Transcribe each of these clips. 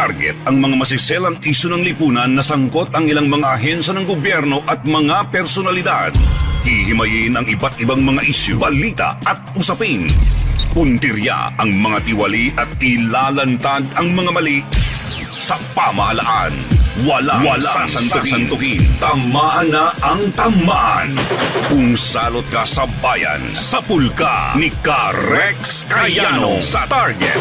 Target ang mga masiselang isyu ng lipunan na sangkot ang ilang mga ahensya ng gobyerno at mga personalidad. Hihimayin ang iba't ibang mga isyu, balita at usapin. Puntirya ang mga tiwali at ilalantad ang mga mali sa pamahalaan. Walang sasantukin. Tamaan na ang tamaan. Kung salot ka sa bayan, sapul ka ni Rex Cayano sa Target.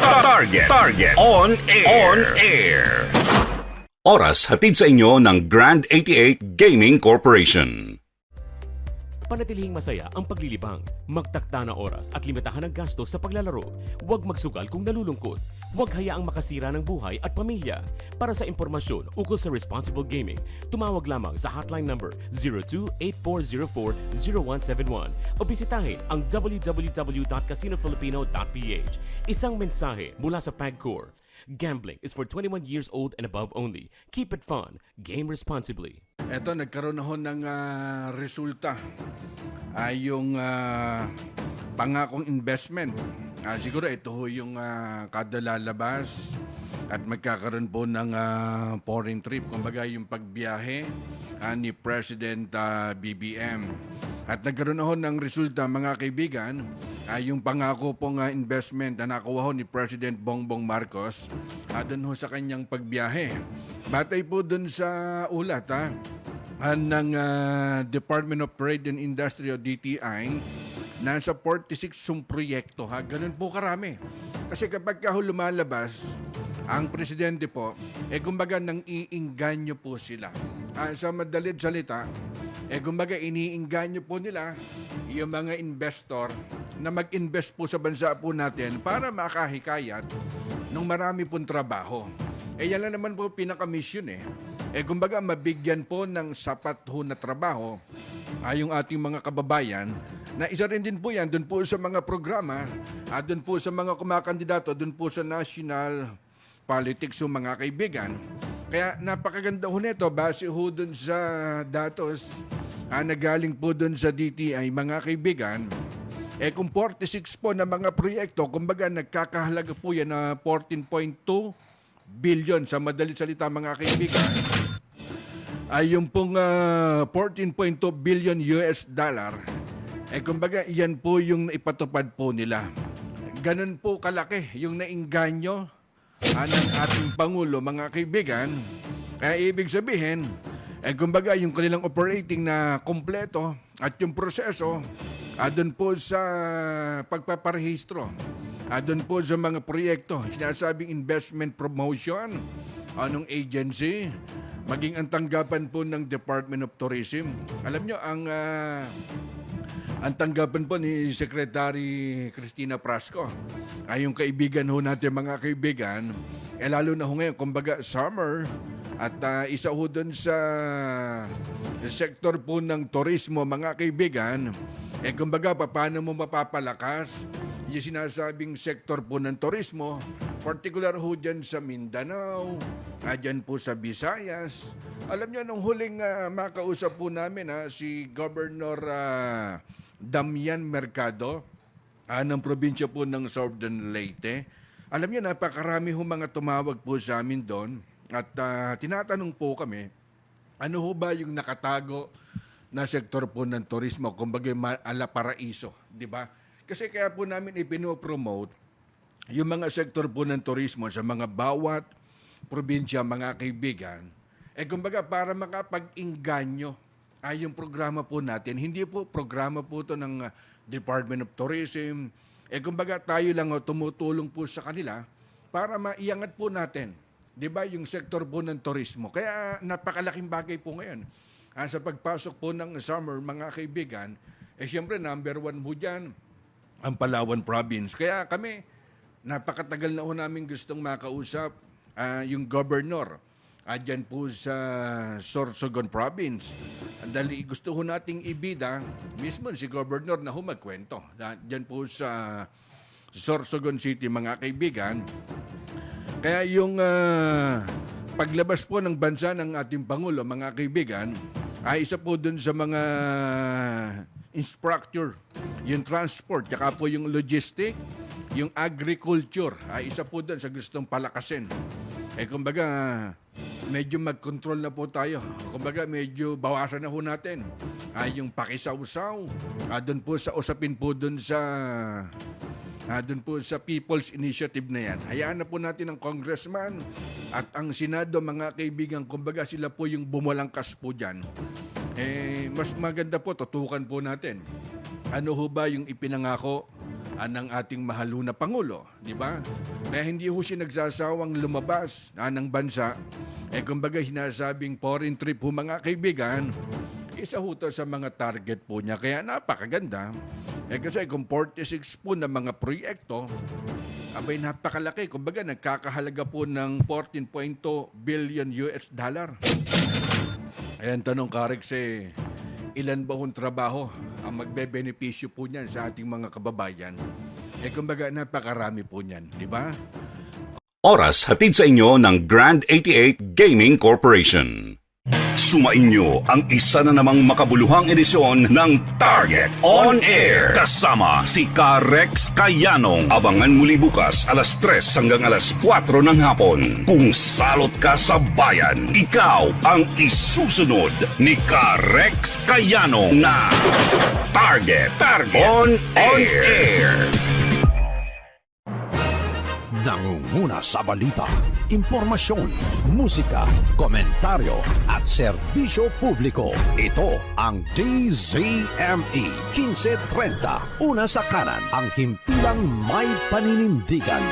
On air. Oras hatid sa inyo ng Grand 88 Gaming Corporation. Panatilihing masaya ang paglilibang. Magtakda na oras at limitahan ang gastos sa paglalaro. Huwag magsugal kung nalulungkot. Huwag hayaang makasira ng buhay at pamilya. Para sa impormasyon ukol sa responsible gaming, tumawag lamang sa hotline number 02-8404-0171 o bisitahin ang www.casinofilipino.ph. Isang mensahe mula sa PAGCOR. Gambling is for 21 years old and above only. Keep it fun. Game responsibly. Eto, nagkaroon na ho ng resulta. Yung pangakong investment. Siguro ito ho yung kada lalabas at magkakaroon po ng foreign trip. Kumbaga yung pagbiyahe ni President BBM. At nagkaroon na ho ng resulta, mga kaibigan, yung pangako pong investment na nakuha ho ni President Bongbong Marcos doon ho sa kanyang pagbiyahe. Batay po doon sa ulat ng Department of Trade and Industry o DTI, nasa 46 proyekto. Ganun po karami. Kasi kapag lumalabas ang presidente po, kumbaga nang iinganyo po sila. Sa madalit salita, kumbaga iniinganyo po nila yung mga investor na mag-invest po sa bansa po natin para makahikayat ng marami pong trabaho. Yan lang naman po pinaka-mission kumbaga mabigyan po ng sapat ho na trabaho yung ating mga kababayan na isa rin din po yan doon po sa mga programa, doon po sa mga kumakandidato, doon po sa national politics yung mga kaibigan. Kaya napakaganda ho nito base ho doon sa datos na galing po doon sa DTI, mga kaibigan. Kung 46 po na mga proyekto, kumbaga nagkakahalaga po yan na 14.2 billion sa madalit salita, mga kaibigan. Yung pong 14.2 billion US dollar, kumbaga yan po yung ipatupad po nila. Ganun po kalaki yung nainganyo ng ating Pangulo, mga kaibigan. Kaya ibig sabihin, kumbaga yung kanilang operating na kompleto at yung proseso doon po sa pagpaparehistro, doon po sa mga proyekto, sinasabing investment promotion, anong agency, maging ang tanggapan po ng Department of Tourism. Alam nyo, ang tanggapan po ni Secretary Cristina Prasco, yung kaibigan ho natin, mga kaibigan, lalo na ho ngayon, kumbaga summer, at isa ho doon sa sektor po ng turismo, mga kaibigan, kumbaga paano mo mapapalakas yung sinasabing sektor po ng turismo, particular ho dyan sa Mindanao, dyan po sa Visayas. Alam niyo, nung huling makausap po namin si Governor Damian Mercado ng probinsya po ng Southern Leyte. Alam niyo, napakarami ho mga tumawag po sa amin doon at tinatanong po kami, ano ho ba yung nakatago na sektor po ng turismo, kumbaga ala paraiso, di ba? Kasi kaya po namin ipinopromote yung mga sektor po ng turismo sa mga bawat probinsya, mga kaibigan, kumbaga para makapag-inganyo yung programa po natin. Hindi po programa po to ng Department of Tourism. Kumbaga tayo lang tumutulong po sa kanila para maiangat po natin, di ba, yung sektor po ng turismo. Kaya napakalaking bagay po ngayon. Sa pagpasok po ng summer, mga kaibigan, siyempre number one po dyan, ang Palawan Province. Kaya kami, napakatagal na ho namin gustong makausap yung governor dyan po sa Sorsogon Province. Dahil gusto ho nating ibida, mismo si governor na ho magkwento. Dyan po sa Sorsogon City, mga kaibigan. Kaya yung paglabas po ng bansa ng ating Pangulo, mga kaibigan, ay isa po dun sa mga infrastructure, yung transport, tsaka po yung logistic, yung agriculture, ay isa po dun sa gustong palakasin Kumbaga, medyo mag-control na po tayo. Kumbaga, medyo bawasan na ho natin. Yung pakisawsaw. Doon po sa usapin po doon sa People's Initiative na yan. Hayaan na po natin ang congressman at ang Senado, mga kaibigan. Kumbaga, sila po yung bumulangkas po dyan. Mas maganda po, tutukan po natin. Ano ho ba yung ipinangako ng ating mahal na Pangulo, di ba? Kaya hindi ho siya nagsasawang lumabas ng bansa. Kumbaga, hinasabing foreign trip ho, mga kaibigan, isa ho to sa mga target po niya. Kaya napakaganda. Kasi kung 46 po na mga proyekto, abay napakalaki. Kumbaga, nagkakahalaga po ng 14.2 billion US dollar. Ayan, tanong Karex, ilan ba hong trabaho ang magbe-benepisyo po niyan sa ating mga kababayan? Kumbaga, napakarami po niyan, di ba? Oras hatid sa inyo ng Grand 88 Gaming Corporation. Sumainyo ang isa na namang makabuluhang edisyon ng Target On Air. Kasama si Karex Kayanong. Abangan muli bukas alas 3 hanggang alas 4 ng hapon. Kung salot ka sa bayan, ikaw ang isusunod ni Karex Kayanong na Target On Air. Nangunguna sa balita, impormasyon, musika, komentaryo at serbisyo publiko. Ito ang DZME 1530. Una sa kanan, ang himpilang may paninindigan.